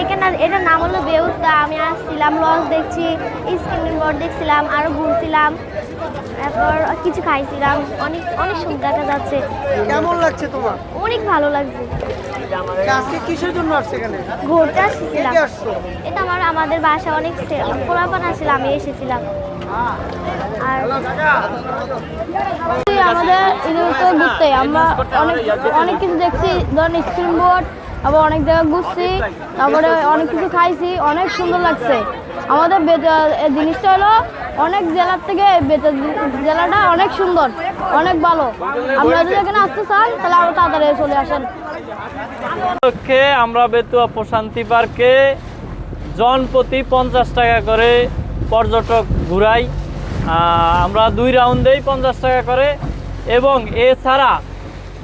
এখানে এটার নাম হলো বেউতা। আমি আসছিলাম, লজ দেখছি, স্কেটিং বোর্ড দেখছিলাম, আরো ঘুরছিলাম, তারপর কিছু খাইছিলাম। অনেক অনেক সুন্দর দেখা যাচ্ছে। কেমন লাগছে তোমার? অনেক ভালো লাগছে। আজকে কিসের জন্য আসছে এখানে? ঘুরতে আসছিলাম। কে আসছো? এটা আমাদের বাসা অনেক পোলাপান আসছিল, আমি এসেছিলাম। আর আমাদের তো ঘুরতে আমরা অনেক অনেক কিছু দেখছি, ধরেন স্ক্রিন বোর্ড, আবার অনেক জায়গায় ঘুরছি, তারপরে অনেক কিছু খাইছি, অনেক সুন্দর লাগছে। আমাদের জিনিসটা হলো অনেক জেলার থেকে জেলাটা অনেক সুন্দর, অনেক ভালো। আপনারা যদি এখানে আসতে চান তাহলে আরো তাড়াতাড়ি চলে আসেন। আমরা বেতুয়া প্রশান্তি পার্কে জনপ্রতি 50 টাকা করে পর্যটক ঘুরাই। আমরা 2 রাউন্ডেই 50 টাকা করে, এবং এছাড়া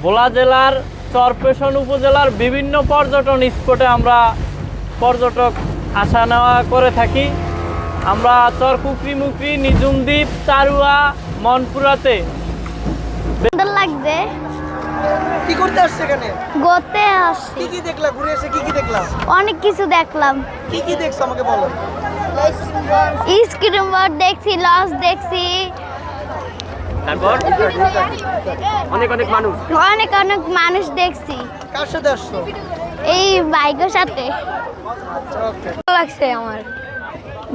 ভোলা জেলার চরপেশন উপজেলার বিভিন্ন পর্যটন স্পটে আমরা পর্যটক আসা নেওয়া করে থাকি। আমরা চরকুকরি মুকরি, নিজুমদ্বীপ, চারুয়া, মনপুরাতে। সুন্দর লাগছে। কি করতে আসছে এখানে? ঘুরতে আসছি। কি কি দেখলা? ঘুরে এসে কি কি দেখলা? অনেক কিছু দেখলাম। কি কি দেখছো আমাকে বলো। স্ক্রিন বোর্ড দেখছি, লজ দেখছি, তারপর অনেক অনেক মানুষ অনেক অনেক মানুষ দেখছি। কার সাথে আসছো? এই বাইকের সাথে। ওকে। ভালো লাগছে আমার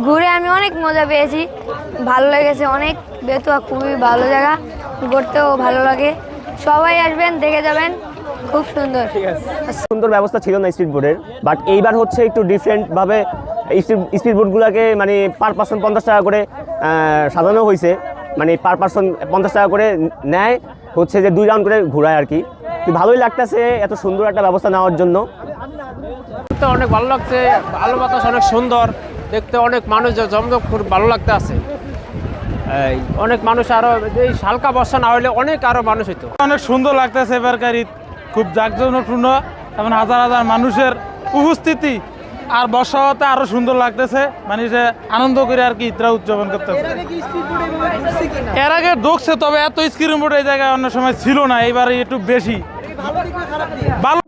ঘুরে, আমি অনেক মজা পেয়েছি, ভালো লেগেছে অনেক। বেতুয়া খুবই ভালো জায়গা, ঘুরতেও ভালো লাগে। সবাই আসবেন, দেখে যাবেন, খুব সুন্দর। সুন্দর ব্যবস্থা ছিল না স্পিড বোর্ডের, বাট এইবার হচ্ছে একটু ডিফারেন্টভাবে স্পিড বোর্ডগুলোকে মানে পার পার্সন 50 টাকা করে সাজানো হয়েছে। মানে পার পার্সন 50 টাকা করে নেয়, হচ্ছে যে 2 রাউন্ড করে ঘোরায় আর কি। তো ভালোই লাগতেছে এত সুন্দর একটা ব্যবস্থা নেওয়ার জন্য। অনেক ভালো লাগছে, আলো বাতাস অনেক সুন্দর দেখতে, অনেক মানুষ জমজম, খুব ভালো লাগতে আছে। অনেক মানুষ, আরো এই হালকা বর্ষা না হলে অনেক আরো মানুষ হইতো। অনেক সুন্দর লাগতেছে এবারকার ঈদ, খুব জাঁকজমকপূর্ণ, এবং হাজার হাজার মানুষের উপস্থিতি, আর বর্ষা হতে আরো সুন্দর লাগতেছে। মানে যে আনন্দ করে আর কি ঈদটা উদযাপন করতেছে। এর আগে কি স্পিড বোর্ডে এভাবে ঘুরছে কিনা? এর আগে ঢুকছে, তবে এত স্ক্রিন বোর্ড এই জায়গায় অন্য সময় ছিল না, এইবারে একটু বেশি ভালো দিক না খারাপ দিক? ভালো।